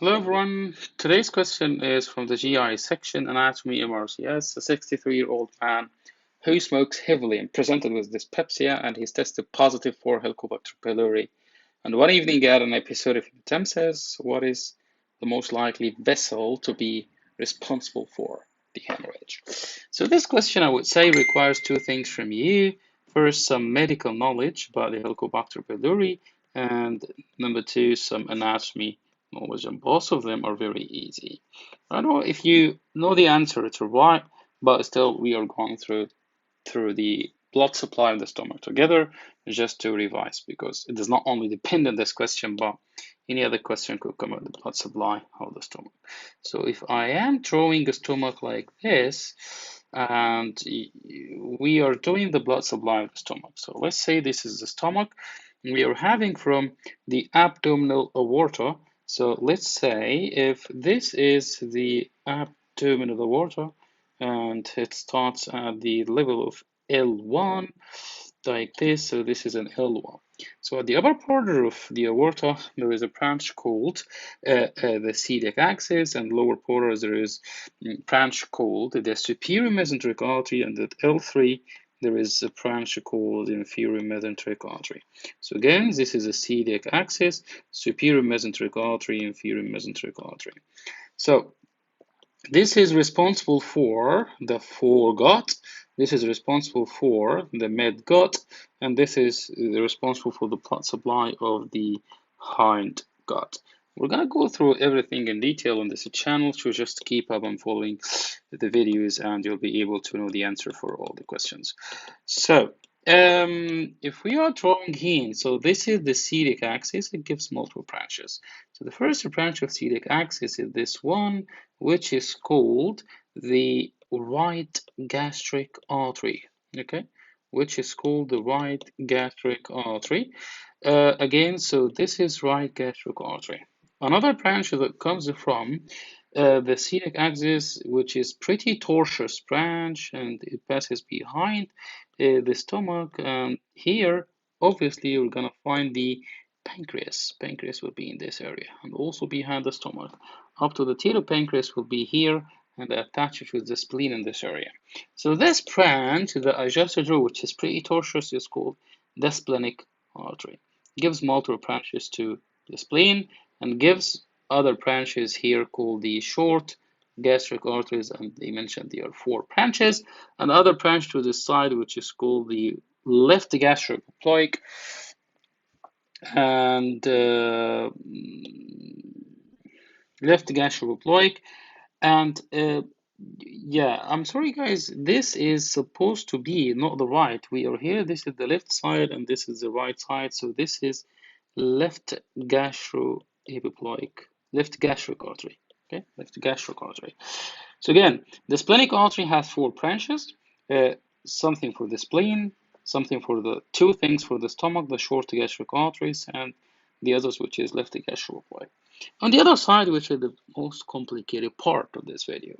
Hello everyone. Today's question is from the GI section, Anatomy MRCS. A 63-year-old man who smokes heavily and presented with dyspepsia, and he's tested positive for Helicobacter pylori. And one evening he had an episode of hematemesis. What is the most likely vessel to be responsible for the hemorrhage? So this question, I would say, requires two things from you. First, some medical knowledge about the Helicobacter pylori, and number two, some anatomy knowledge, and both of them are very easy. I don't know if you know the answer, it's right, but still we are going through the blood supply of the stomach together just to revise, because it does not only depend on this question, but any other question could come out the blood supply of the stomach. So if I am drawing a stomach like this, and we are doing the blood supply of the stomach. So let's say this is the stomach. We are having from the abdominal aorta. So let's say if this is the abdominal aorta, and it starts at the level of L1 like this, so this is an L1. So at the upper border of the aorta there is a branch called the celiac axis, and lower border there is a branch called the superior mesenteric artery, and at L3 there is a branch called inferior mesenteric artery. So again, this is a celiac axis, superior mesenteric artery, inferior mesenteric artery. So this is responsible for the foregut, this is responsible for the midgut, and this is responsible for the blood supply of the hindgut. We're going to go through everything in detail on this channel, so just keep up and following the videos and you'll be able to know the answer for all the questions. So if we are drawing here, so this is the celiac axis, it gives multiple branches. So the first branch of celiac axis is this one, which is called the right gastric artery, okay, which is called the right gastric artery. Again, so this is right gastric artery. Another branch that comes from the celiac axis, which is pretty tortuous branch, and it passes behind the stomach. Here, obviously, you're gonna find the pancreas. Pancreas will be in this area, and also behind the stomach. Up to the tail of pancreas will be here, and attached with the spleen in this area. So this branch that I just drew, which is pretty tortuous, is called the splenic artery. Gives multiple branches to the spleen and gives other branches here called the short gastric arteries, and they mentioned there are 4 branches. Another branch to this side, which is called the left gastric ploic, and left gastric ploic, and yeah, I'm sorry guys, this is supposed to be not the right. We are here, this is the left side and this is the right side, so this is left gastroepiploic, left gastric artery, okay, left gastric artery. So again, the splenic artery has 4 branches, something for the spleen, something for the 2 things for the stomach, the short gastric arteries, and the others, which is left gastroepiploic. On the other side, which is the most complicated part of this video.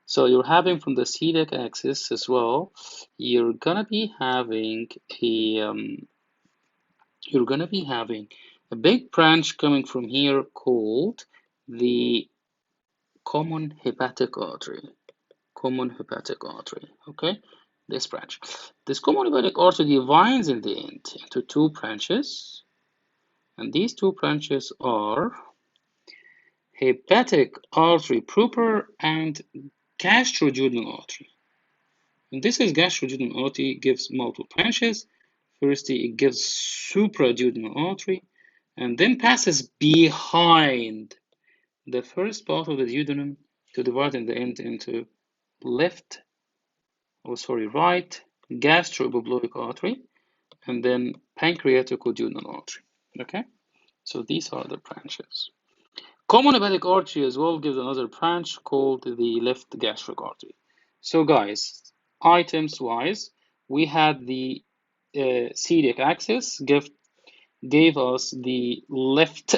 So you're having from the celiac axis as well, you're gonna be having a big branch coming from here called the common hepatic artery. Common hepatic artery, okay? This branch. This common hepatic artery divides in the end into 2 branches, and these 2 branches are hepatic artery proper and gastroduodenal artery. And this is gastroduodenal artery, gives multiple branches. Firstly, it gives supraduodenal artery, and then passes behind the first part of the duodenum to divide in the end into right gastroepiploic artery, and then pancreaticoduodenal artery. Okay, so these are the branches. Common hepatic artery as well gives another branch called the left gastric artery. So guys, items wise, we had the celiac axis gave us the left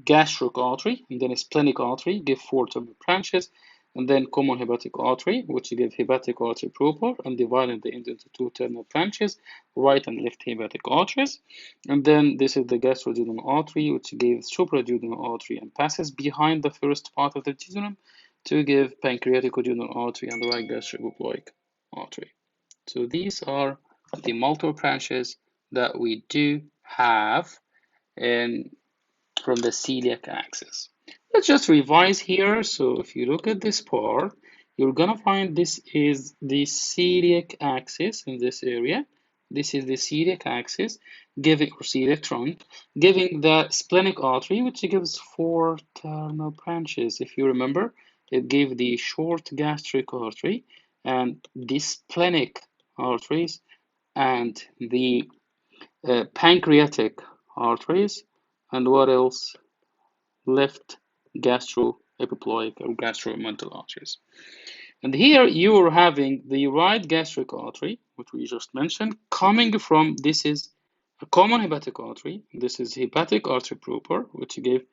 gastric artery, and then a splenic artery, give 4 branches, and then common hepatic artery, which gives hepatic artery proper, and dividing the into two terminal branches, right and left hepatic arteries. And then this is the gastroduodenal artery, which gives supraduodenal artery and passes behind the first part of the duodenum to give pancreatic duodenal artery and the right gastroepiploic artery. So these are the multiple branches that we do have in from the celiac axis. Let's just revise here. So if you look at this part, you're gonna find this is the celiac axis in this area. This is the celiac axis, giving or celiac trunk, giving the splenic artery, which gives four terminal branches. If you remember, it gave the short gastric artery and the splenic arteries and the pancreatic arteries, and what else? Left gastroepiploic or gastromental arteries. And here you are having the right gastric artery, which we just mentioned, coming from this is a common hepatic artery. This is hepatic artery proper, which gave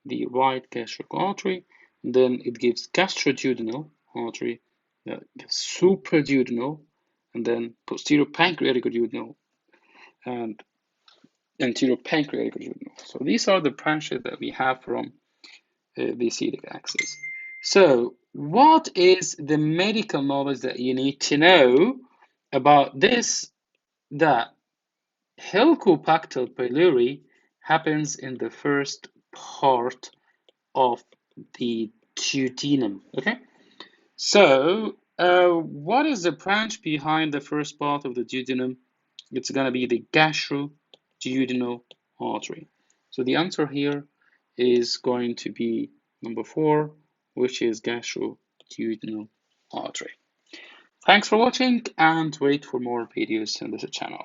the right gastric artery. Then it gives gastroduodenal artery, supraduodenal, and then posterior pancreatic duodenal, and anterior pancreatic duodenal. So these are the branches that we have from the celiac axis. So what is the medical knowledge that you need to know about this? That Helicobacter pylori happens in the first part of the duodenum. Okay, so what is the branch behind the first part of the duodenum? It's going to be the gastroduodenal artery. So the answer here is going to be number 4, which is gastroduodenal artery. Thanks for watching, and wait for more videos on this channel.